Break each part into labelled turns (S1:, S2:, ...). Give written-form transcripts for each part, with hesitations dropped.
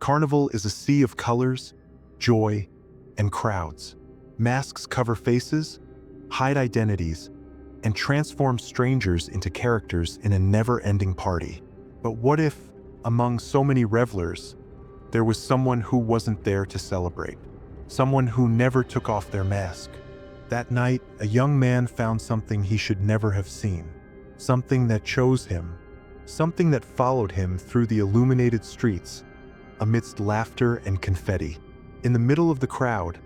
S1: Carnival is a sea of colors, joy, and crowds. Masks cover faces, hide identities, and transform strangers into characters in a never-ending party. But what if, among so many revelers, there was someone who wasn't there to celebrate? Someone who never took off their mask? That night, a young man found something he should never have seen. Something that chose him. Something that followed him through the illuminated streets, amidst laughter and confetti. In the middle of the crowd,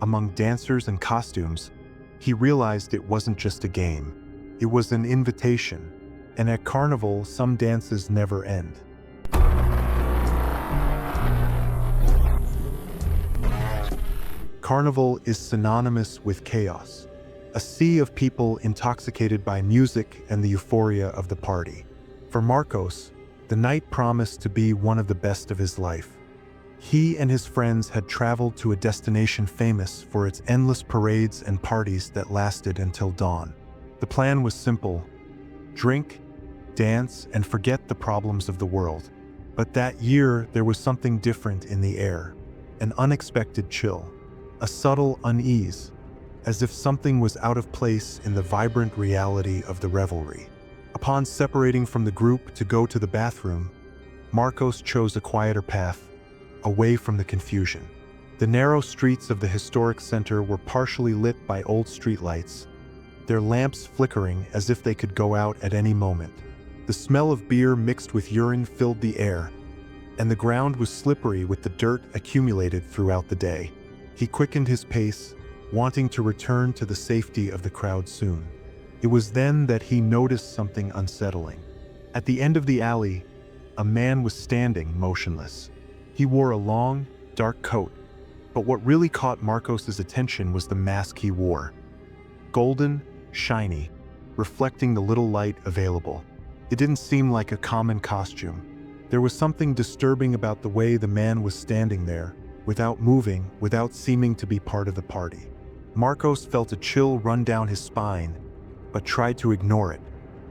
S1: among dancers and costumes, he realized it wasn't just a game. It was an invitation. And at Carnival, some dances never end. Carnival is synonymous with chaos, a sea of people intoxicated by music and the euphoria of the party. For Marcos, the night promised to be one of the best of his life. He and his friends had traveled to a destination famous for its endless parades and parties that lasted until dawn. The plan was simple: drink, dance, and forget the problems of the world. But that year, there was something different in the air, an unexpected chill. A subtle unease, as if something was out of place in the vibrant reality of the revelry. Upon separating from the group to go to the bathroom, Marcos chose a quieter path, away from the confusion. The narrow streets of the historic center were partially lit by old streetlights, their lamps flickering as if they could go out at any moment. The smell of beer mixed with urine filled the air, and the ground was slippery with the dirt accumulated throughout the day. He quickened his pace, wanting to return to the safety of the crowd soon. It was then that he noticed something unsettling. At the end of the alley, a man was standing motionless. He wore a long, dark coat, but what really caught Marcos's attention was the mask he wore. Golden, shiny, reflecting the little light available. It didn't seem like a common costume. There was something disturbing about the way the man was standing there, without moving, without seeming to be part of the party. Marcos felt a chill run down his spine, but tried to ignore it.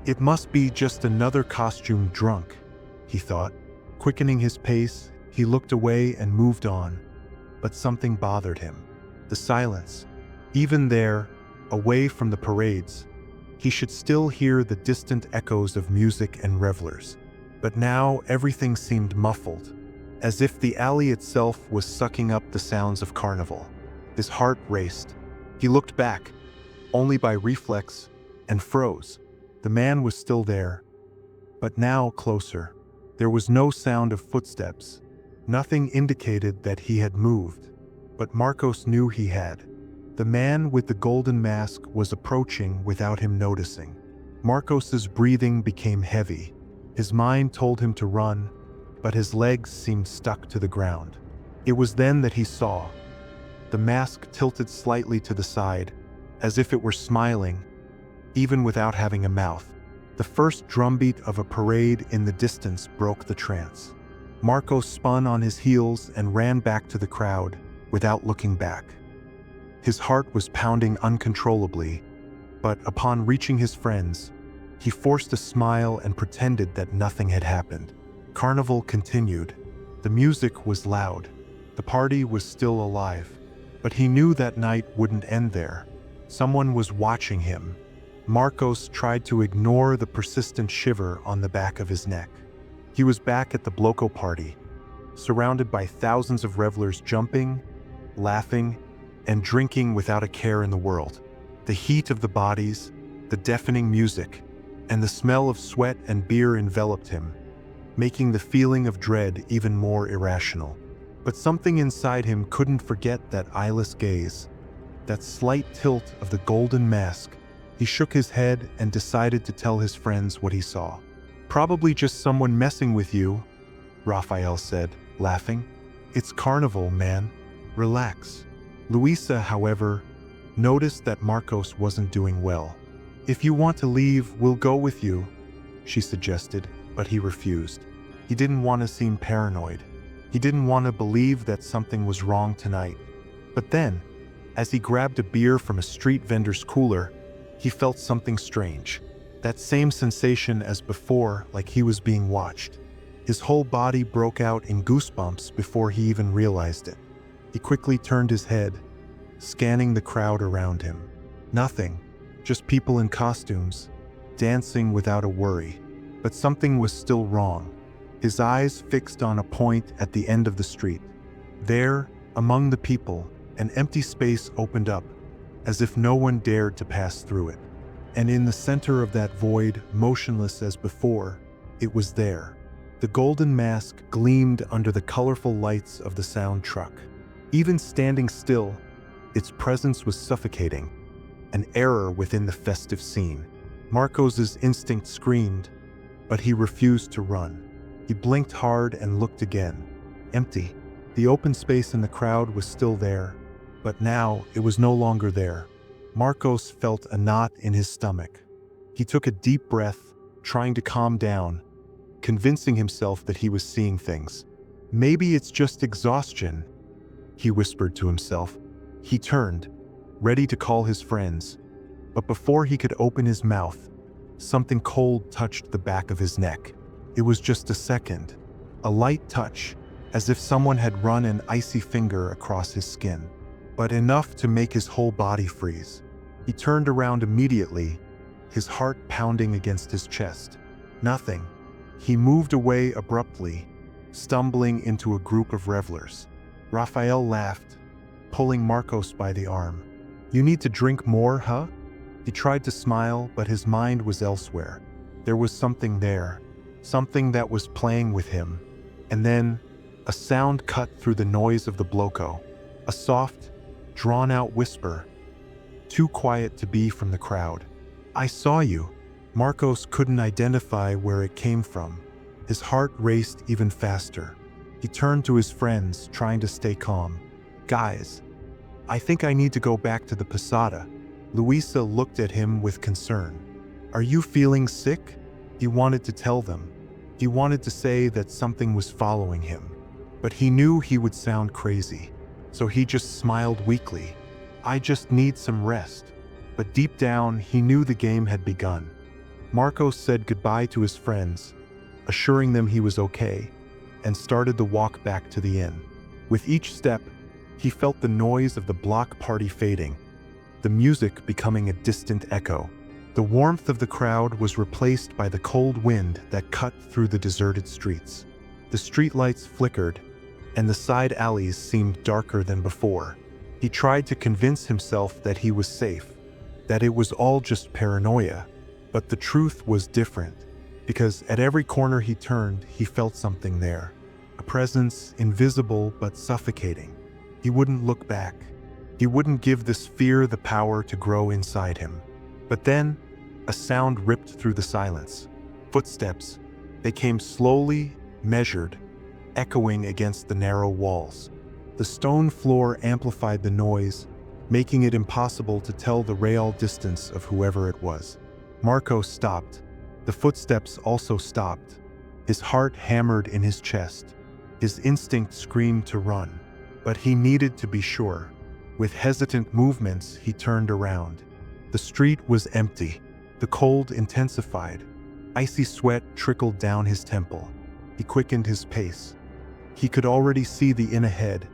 S1: It must be just another costume drunk, he thought. Quickening his pace, he looked away and moved on, but something bothered him. The silence. Even there, away from the parades, he should still hear the distant echoes of music and revelers. But now everything seemed muffled, as if the alley itself was sucking up the sounds of Carnival. His heart raced. He looked back, only by reflex, and froze. The man was still there, but now closer. There was no sound of footsteps. Nothing indicated that he had moved, but Marcos knew he had. The man with the golden mask was approaching without him noticing. Marcos's breathing became heavy. His mind told him to run, but his legs seemed stuck to the ground. It was then that he saw. The mask tilted slightly to the side, as if it were smiling, even without having a mouth. The first drumbeat of a parade in the distance broke the trance. Marcos spun on his heels and ran back to the crowd, without looking back. His heart was pounding uncontrollably, but upon reaching his friends, he forced a smile and pretended that nothing had happened. Carnival continued. The music was loud. The party was still alive. But he knew that night wouldn't end there. Someone was watching him. Marcos tried to ignore the persistent shiver on the back of his neck. He was back at the Bloco party, surrounded by thousands of revelers jumping, laughing, and drinking without a care in the world. The heat of the bodies, the deafening music, and the smell of sweat and beer enveloped him, making the feeling of dread even more irrational. But something inside him couldn't forget that eyeless gaze, that slight tilt of the golden mask. He shook his head and decided to tell his friends what he saw. "Probably just someone messing with you," Raphael said, laughing. "It's Carnival, man. Relax." Luisa, however, noticed that Marcos wasn't doing well. "If you want to leave, we'll go with you," she suggested, but he refused. He didn't want to seem paranoid. He didn't want to believe that something was wrong tonight. But then, as he grabbed a beer from a street vendor's cooler, he felt something strange. That same sensation as before, like he was being watched. His whole body broke out in goosebumps before he even realized it. He quickly turned his head, scanning the crowd around him. Nothing, just people in costumes, dancing without a worry. But something was still wrong. His eyes fixed on a point at the end of the street. There, among the people, an empty space opened up, as if no one dared to pass through it. And in the center of that void, motionless as before, it was there. The golden mask gleamed under the colorful lights of the sound truck. Even standing still, its presence was suffocating, an error within the festive scene. Marcos's instinct screamed, but he refused to run. He blinked hard and looked again. Empty. The open space in the crowd was still there, but now it was no longer there. Marcos felt a knot in his stomach. He took a deep breath, trying to calm down, convincing himself that he was seeing things. Maybe it's just exhaustion, he whispered to himself. He turned, ready to call his friends, but before he could open his mouth, something cold touched the back of his neck. It was just a second, a light touch, as if someone had run an icy finger across his skin, but enough to make his whole body freeze. He turned around immediately, his heart pounding against his chest. Nothing. He moved away abruptly, stumbling into a group of revelers. Raphael laughed, pulling Marcos by the arm. "You need to drink more, huh?" He tried to smile, but his mind was elsewhere. There was something there, something that was playing with him. And then, a sound cut through the noise of the bloco. A soft, drawn-out whisper, too quiet to be from the crowd. "I saw you." Marcos couldn't identify where it came from. His heart raced even faster. He turned to his friends, trying to stay calm. "Guys, I think I need to go back to the posada." Luisa looked at him with concern. "Are you feeling sick?" He wanted to tell them. He wanted to say that something was following him. But he knew he would sound crazy, so he just smiled weakly. "I just need some rest." But deep down, he knew the game had begun. Marcos said goodbye to his friends, assuring them he was okay, and started the walk back to the inn. With each step, he felt the noise of the block party fading, the music becoming a distant echo. The warmth of the crowd was replaced by the cold wind that cut through the deserted streets. The streetlights flickered, and the side alleys seemed darker than before. He tried to convince himself that he was safe, that it was all just paranoia. But the truth was different, because at every corner he turned, he felt something there. A presence, invisible but suffocating. He wouldn't look back. He wouldn't give this fear the power to grow inside him. But then, a sound ripped through the silence. Footsteps. They came slowly, measured, echoing against the narrow walls. The stone floor amplified the noise, making it impossible to tell the real distance of whoever it was. Marcos stopped. The footsteps also stopped. His heart hammered in his chest. His instinct screamed to run. But he needed to be sure. With hesitant movements, he turned around. The street was empty. The cold intensified. Icy sweat trickled down his temple. He quickened his pace. He could already see the inn ahead,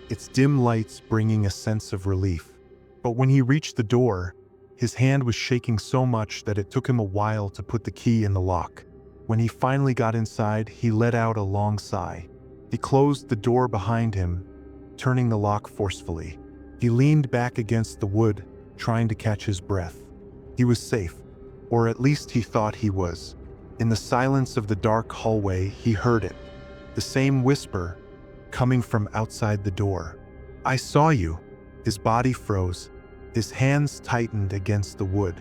S1: its dim lights bringing a sense of relief. But when he reached the door, his hand was shaking so much that it took him a while to put the key in the lock. When he finally got inside, he let out a long sigh. He closed the door behind him, turning the lock forcefully. He leaned back against the wood, trying to catch his breath. He was safe, or at least he thought he was. In the silence of the dark hallway, he heard it. The same whisper, coming from outside the door. "I saw you." His body froze. His hands tightened against the wood.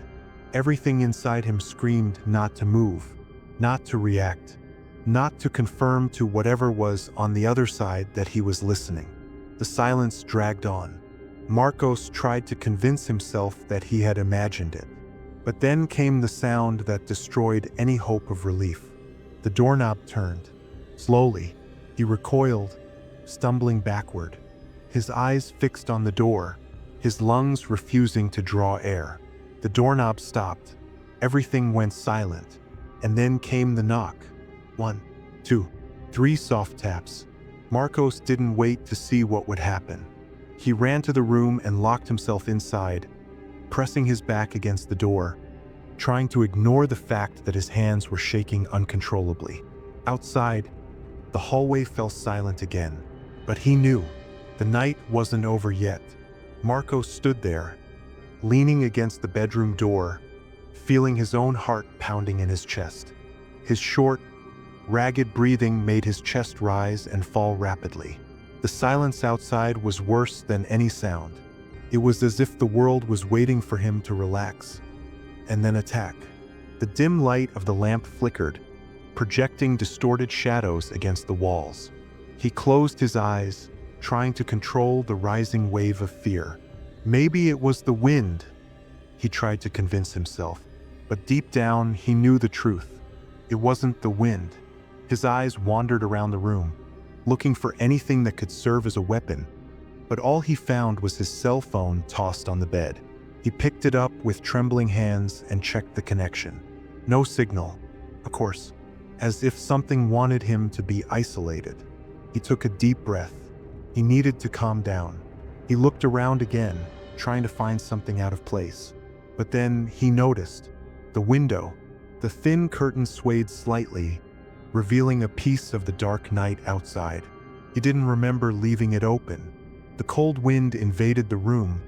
S1: Everything inside him screamed not to move, not to react, not to confirm to whatever was on the other side that he was listening. The silence dragged on. Marcos tried to convince himself that he had imagined it. But then came the sound that destroyed any hope of relief. The doorknob turned. Slowly, he recoiled, stumbling backward, his eyes fixed on the door, his lungs refusing to draw air. The doorknob stopped. Everything went silent. And then came the knock. 1, 2, 3 soft taps. Marcos didn't wait to see what would happen. He ran to the room and locked himself inside, pressing his back against the door, trying to ignore the fact that his hands were shaking uncontrollably. Outside, the hallway fell silent again, but he knew the night wasn't over yet. Marcos stood there, leaning against the bedroom door, feeling his own heart pounding in his chest. His short, ragged breathing made his chest rise and fall rapidly. The silence outside was worse than any sound. It was as if the world was waiting for him to relax and then attack. The dim light of the lamp flickered, projecting distorted shadows against the walls. He closed his eyes, trying to control the rising wave of fear. Maybe it was the wind, he tried to convince himself, but deep down he knew the truth. It wasn't the wind. His eyes wandered around the room, looking for anything that could serve as a weapon, but all he found was his cell phone tossed on the bed. He picked it up with trembling hands and checked the connection. No signal, of course, as if something wanted him to be isolated. He took a deep breath. He needed to calm down. He looked around again, trying to find something out of place. But then he noticed the window. The thin curtain swayed slightly, revealing a piece of the dark night outside. He didn't remember leaving it open. The cold wind invaded the room,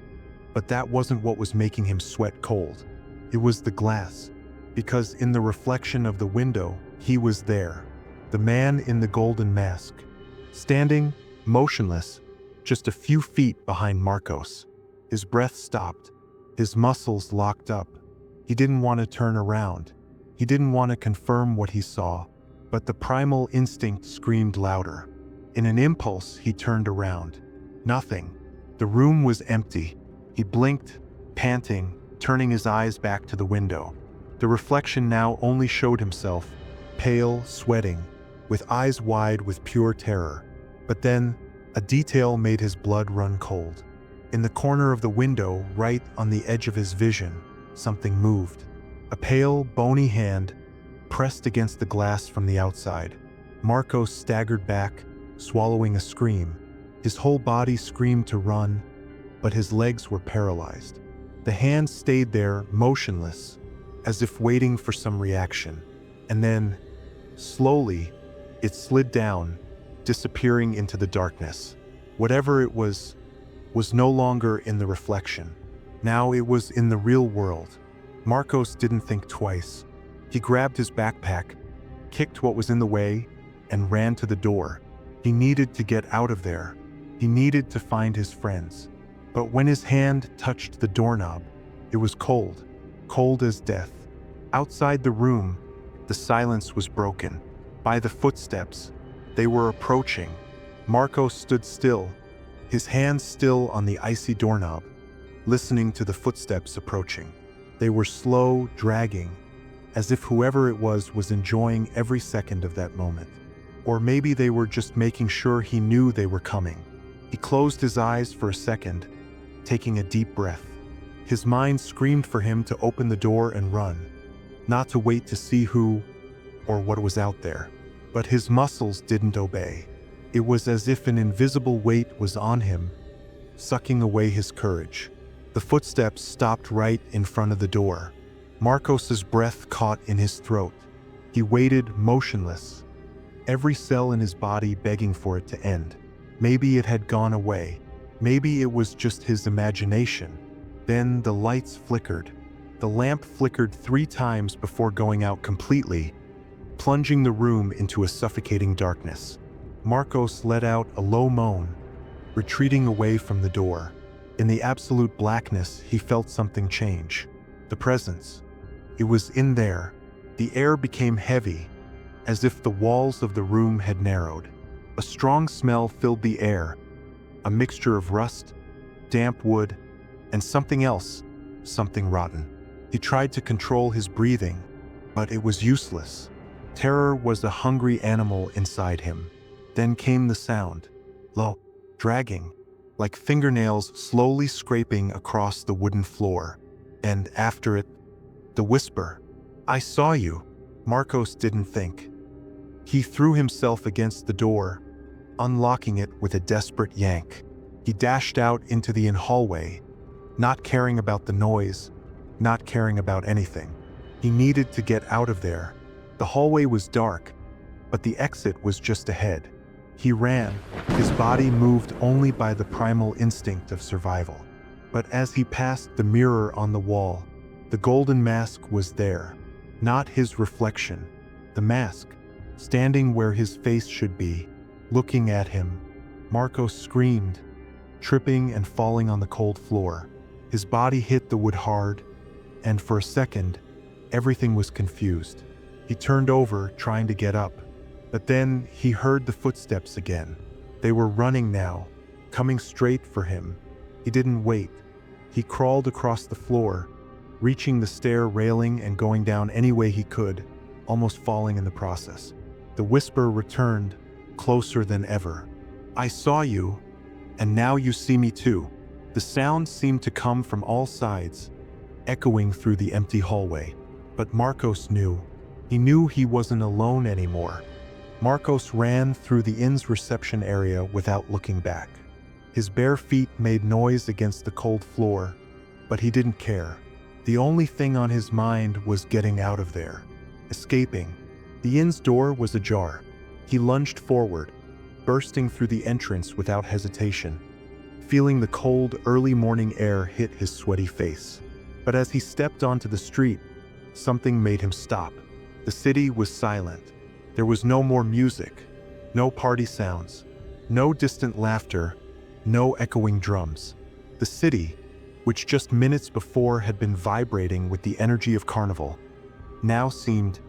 S1: but that wasn't what was making him sweat cold. It was the glass, because in the reflection of the window, he was there. The man in the golden mask, standing, motionless, just a few feet behind Marcos. His breath stopped. His muscles locked up. He didn't want to turn around. He didn't want to confirm what he saw, but the primal instinct screamed louder. In an impulse, he turned around. Nothing. The room was empty. He blinked, panting, turning his eyes back to the window. The reflection now only showed himself, pale, sweating, with eyes wide with pure terror. But then, a detail made his blood run cold. In the corner of the window, right on the edge of his vision, something moved. A pale, bony hand pressed against the glass from the outside. Marcos staggered back, swallowing a scream. His whole body screamed to run, but his legs were paralyzed. The hand stayed there, motionless, as if waiting for some reaction. And then, slowly, it slid down, disappearing into the darkness. Whatever it was no longer in the reflection. Now it was in the real world. Marcos didn't think twice. He grabbed his backpack, kicked what was in the way, and ran to the door. He needed to get out of there. He needed to find his friends. But when his hand touched the doorknob, it was cold, cold as death. Outside the room, the silence was broken. By the footsteps, they were approaching. Marcos stood still, his hands still on the icy doorknob, listening to the footsteps approaching. They were slow, dragging, as if whoever it was enjoying every second of that moment. Or maybe they were just making sure he knew they were coming. He closed his eyes for a second, taking a deep breath. His mind screamed for him to open the door and run, not to wait to see who or what was out there. But his muscles didn't obey. It was as if an invisible weight was on him, sucking away his courage. The footsteps stopped right in front of the door. Marcos's breath caught in his throat. He waited motionless, every cell in his body begging for it to end. Maybe it had gone away. Maybe it was just his imagination. Then the lights flickered. The lamp flickered 3 times before going out completely, plunging the room into a suffocating darkness. Marcos let out a low moan, retreating away from the door. In the absolute blackness, he felt something change. The presence. It was in there. The air became heavy, as if the walls of the room had narrowed. A strong smell filled the air, a mixture of rust, damp wood, and something else, something rotten. He tried to control his breathing, but it was useless. Terror was a hungry animal inside him. Then came the sound, low, dragging, like fingernails slowly scraping across the wooden floor. And after it, the whisper, "I saw you." Marcos didn't think. He threw himself against the door, unlocking it with a desperate yank. He dashed out into the hallway, not caring about the noise, not caring about anything. He needed to get out of there. The hallway was dark, but the exit was just ahead. He ran, his body moved only by the primal instinct of survival. But as he passed the mirror on the wall, the golden mask was there. Not his reflection. The mask, standing where his face should be, looking at him. Marcos screamed, tripping and falling on the cold floor. His body hit the wood hard, and for a second, everything was confused. He turned over, trying to get up, but then he heard the footsteps again. They were running now, coming straight for him. He didn't wait. He crawled across the floor, reaching the stair railing and going down any way he could, almost falling in the process. The whisper returned, closer than ever. "I saw you, and now you see me too." The sound seemed to come from all sides, echoing through the empty hallway. But Marcos knew. He knew he wasn't alone anymore. Marcos ran through the inn's reception area without looking back. His bare feet made noise against the cold floor, but he didn't care. The only thing on his mind was getting out of there, escaping. The inn's door was ajar. He lunged forward, bursting through the entrance without hesitation, feeling the cold, early morning air hit his sweaty face. But as he stepped onto the street, something made him stop. The city was silent. There was no more music, no party sounds, no distant laughter, no echoing drums. The city, which just minutes before had been vibrating with the energy of Carnival, now seemed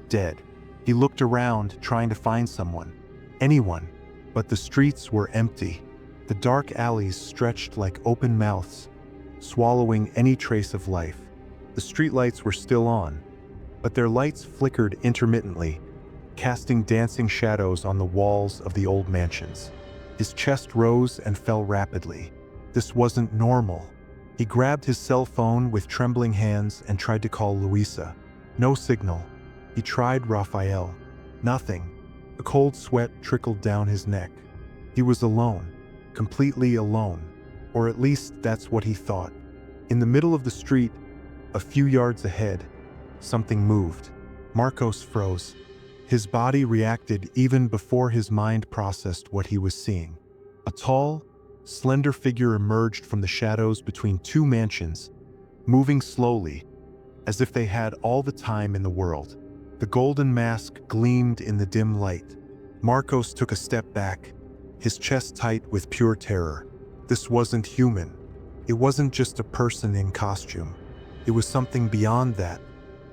S1: dead. He looked around, trying to find someone, anyone, but the streets were empty. The dark alleys stretched like open mouths, swallowing any trace of life. The streetlights were still on, but their lights flickered intermittently, casting dancing shadows on the walls of the old mansions. His chest rose and fell rapidly. This wasn't normal. He grabbed his cell phone with trembling hands and tried to call Luisa. No signal. He tried Raphael. Nothing. A cold sweat trickled down his neck. He was alone, completely alone, or at least that's what he thought. In the middle of the street, a few yards ahead, something moved. Marcos froze. His body reacted even before his mind processed what he was seeing. A tall, slender figure emerged from the shadows between two mansions, moving slowly, as if they had all the time in the world. The golden mask gleamed in the dim light. Marcos took a step back, his chest tight with pure terror. This wasn't human. It wasn't just a person in costume. It was something beyond that.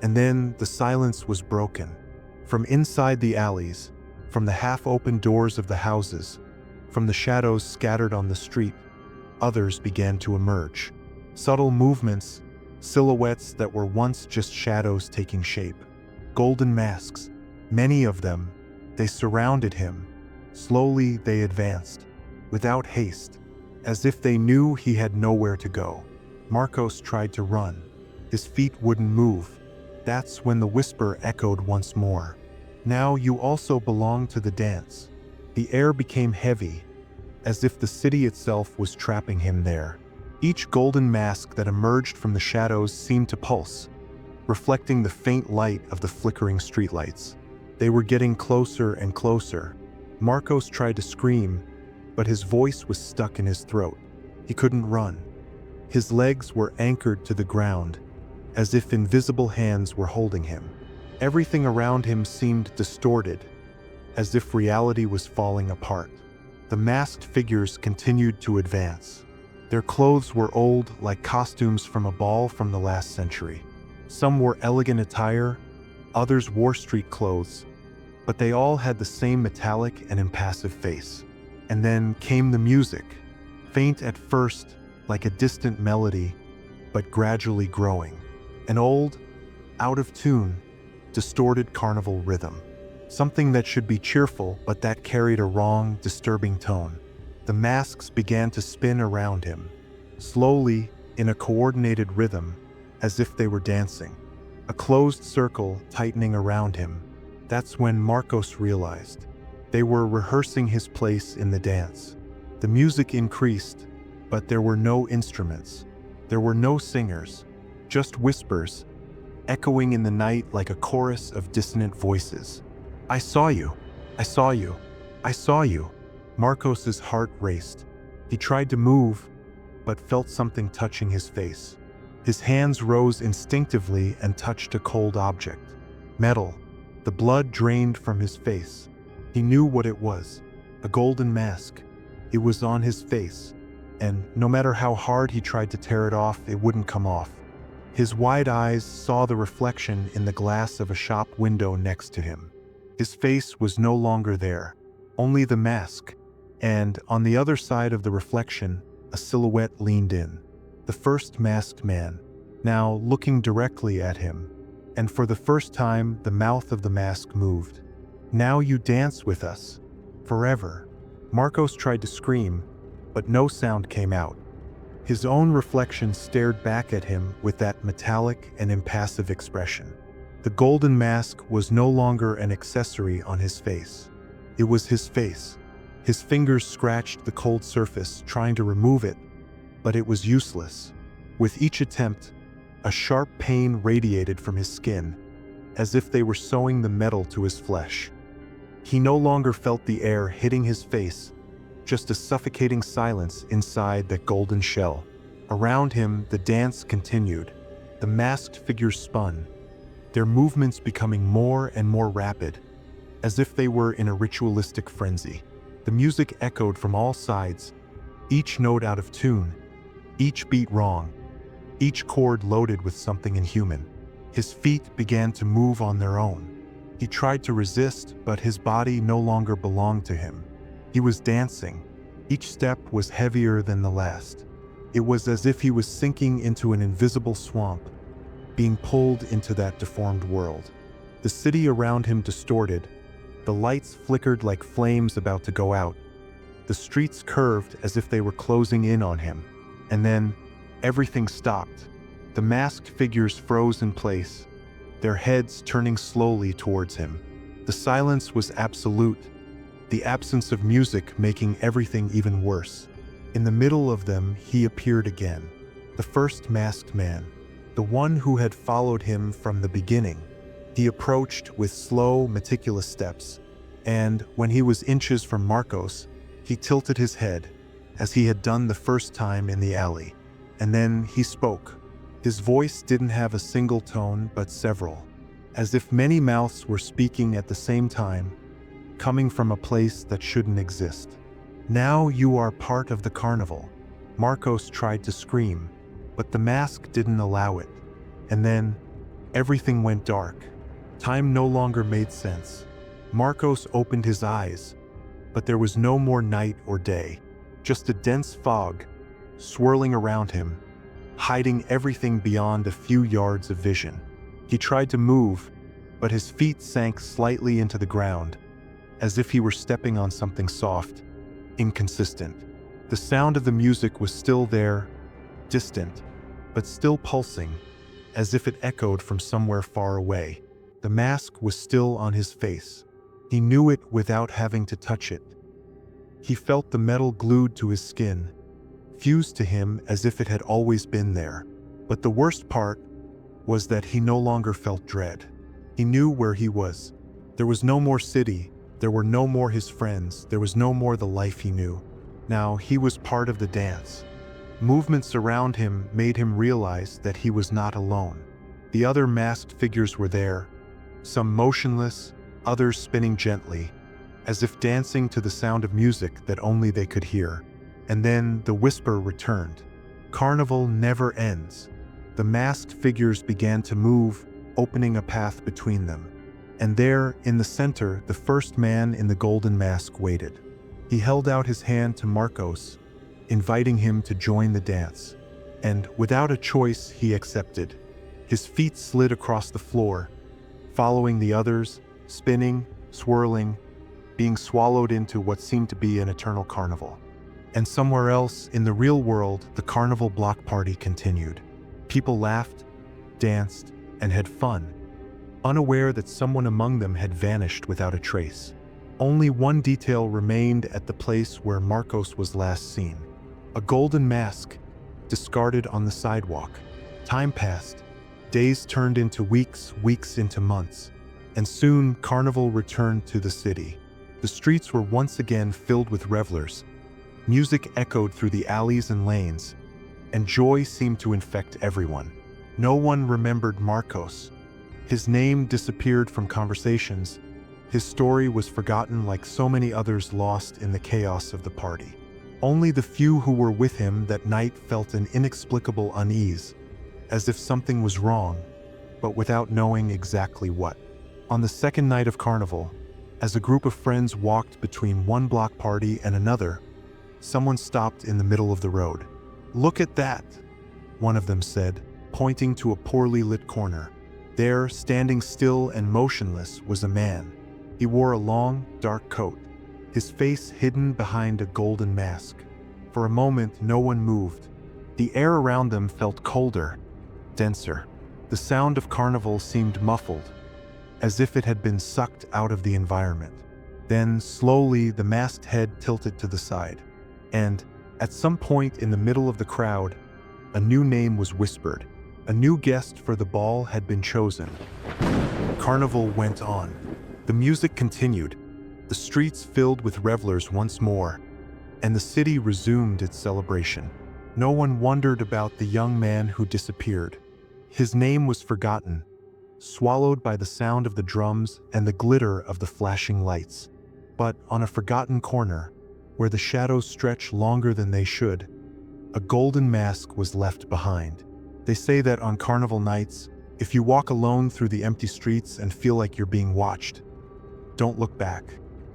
S1: And then the silence was broken. From inside the alleys, from the half-open doors of the houses, from the shadows scattered on the street, others began to emerge. Subtle movements, silhouettes that were once just shadows taking shape. Golden masks, many of them. They surrounded him. Slowly they advanced, without haste, as if they knew he had nowhere to go. Marcos tried to run. His feet wouldn't move. That's when the whisper echoed once more. "Now you also belong to the dance." The air became heavy, as if the city itself was trapping him there. Each golden mask that emerged from the shadows seemed to pulse, reflecting the faint light of the flickering streetlights. They were getting closer and closer. Marcos tried to scream, but his voice was stuck in his throat. He couldn't run. His legs were anchored to the ground, as if invisible hands were holding him. Everything around him seemed distorted, as if reality was falling apart. The masked figures continued to advance. Their clothes were old, like costumes from a ball from the last century. Some wore elegant attire, others wore street clothes, but they all had the same metallic and impassive face. And then came the music, faint at first, like a distant melody, but gradually growing. An old, out-of-tune, distorted carnival rhythm. Something that should be cheerful, but that carried a wrong, disturbing tone. The masks began to spin around him, slowly, in a coordinated rhythm, as if they were dancing. A closed circle tightening around him, That's when Marcos realized. They were rehearsing his place in the dance. The music increased, but there were no instruments. There were no singers, just whispers, echoing in the night like a chorus of dissonant voices. "I saw you. I saw you. I saw you." Marcos's heart raced. He tried to move, but felt something touching his face. His hands rose instinctively and touched a cold object. Metal. The blood drained from his face. He knew what it was. A golden mask. It was on his face, and no matter how hard he tried to tear it off, it wouldn't come off. His wide eyes saw the reflection in the glass of a shop window next to him. His face was no longer there, only the mask, and on the other side of the reflection, a silhouette leaned in. The first masked man, now looking directly at him, and for the first time the mouth of the mask moved. "Now you dance with us, forever." Marcos tried to scream, but no sound came out. His own reflection stared back at him with that metallic and impassive expression. The golden mask was no longer an accessory on his face. It was his face. His fingers scratched the cold surface, trying to remove it, but it was useless. With each attempt, a sharp pain radiated from his skin, as if they were sewing the metal to his flesh. He no longer felt the air hitting his face, just a suffocating silence inside that golden shell. Around him, the dance continued. The masked figures spun, their movements becoming more and more rapid, as if they were in a ritualistic frenzy. The music echoed from all sides, each note out of tune, each beat wrong, each chord loaded with something inhuman. His feet began to move on their own. He tried to resist, but his body no longer belonged to him. He was dancing. Each step was heavier than the last. It was as if he was sinking into an invisible swamp, being pulled into that deformed world. The city around him distorted. The lights flickered like flames about to go out. The streets curved as if they were closing in on him. And then, everything stopped. The masked figures froze in place, their heads turning slowly towards him. The silence was absolute, the absence of music making everything even worse. In the middle of them, he appeared again, the first masked man, the one who had followed him from the beginning. He approached with slow, meticulous steps, and when he was inches from Marcos, he tilted his head, as he had done the first time in the alley. And then he spoke. His voice didn't have a single tone, but several, as if many mouths were speaking at the same time, coming from a place that shouldn't exist. "Now you are part of the carnival." Marcos tried to scream, but the mask didn't allow it. And then, everything went dark. Time no longer made sense. Marcos opened his eyes, but there was no more night or day, just a dense fog swirling around him, hiding everything beyond a few yards of vision. He tried to move, but his feet sank slightly into the ground, as if he were stepping on something soft, inconsistent. The sound of the music was still there, distant, but still pulsing, as if it echoed from somewhere far away. The mask was still on his face. He knew it without having to touch it. He felt the metal glued to his skin, fused to him as if it had always been there. But the worst part was that he no longer felt dread. He knew where he was. There was no more city, there were no more his friends, there was no more the life he knew. Now he was part of the dance. Movements around him made him realize that he was not alone. The other masked figures were there, some motionless, others spinning gently, as if dancing to the sound of music that only they could hear. And then the whisper returned. Carnival never ends. The masked figures began to move, opening a path between them. And there, in the center, the first man in the golden mask waited. He held out his hand to Marcos, inviting him to join the dance. And without a choice, he accepted. His feet slid across the floor, following the others, spinning, swirling, being swallowed into what seemed to be an eternal carnival. And somewhere else, in the real world, the carnival block party continued. People laughed, danced, and had fun. unaware that someone among them had vanished without a trace. Only one detail remained at the place where Marcos was last seen: a golden mask discarded on the sidewalk. Time passed. Days turned into weeks, weeks into months, and soon Carnival returned to the city. The streets were once again filled with revelers. Music echoed through the alleys and lanes, and joy seemed to infect everyone. No one remembered Marcos. His name disappeared from conversations. His story was forgotten like so many others lost in the chaos of the party. Only the few who were with him that night felt an inexplicable unease, as if something was wrong, but without knowing exactly what. On the second night of Carnival, as a group of friends walked between one block party and another, someone stopped in the middle of the road. "Look at that," one of them said, pointing to a poorly lit corner. There, standing still and motionless, was a man. He wore a long, dark coat, his face hidden behind a golden mask. For a moment, no one moved. The air around them felt colder, denser. The sound of Carnival seemed muffled, as if it had been sucked out of the environment. Then, slowly, the masked head tilted to the side, and, at some point in the middle of the crowd, a new name was whispered. A new guest for the ball had been chosen. Carnival went on. The music continued, the streets filled with revelers once more, and the city resumed its celebration. No one wondered about the young man who disappeared. His name was forgotten, swallowed by the sound of the drums and the glitter of the flashing lights. But on a forgotten corner, where the shadows stretch longer than they should, a golden mask was left behind. They say that on Carnival nights, if you walk alone through the empty streets and feel like you're being watched, don't look back.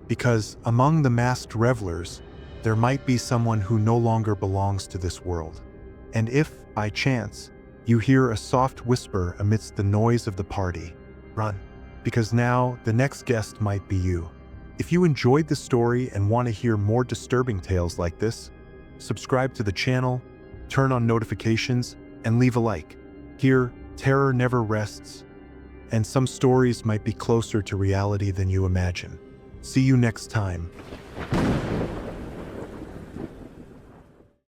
S1: Because among the masked revelers, there might be someone who no longer belongs to this world. And if, by chance, you hear a soft whisper amidst the noise of the party, run. Because now, the next guest might be you. If you enjoyed this story and want to hear more disturbing tales like this, subscribe to the channel, turn on notifications, and leave a like. Here, terror never rests, and some stories might be closer to reality than you imagine. See you next time.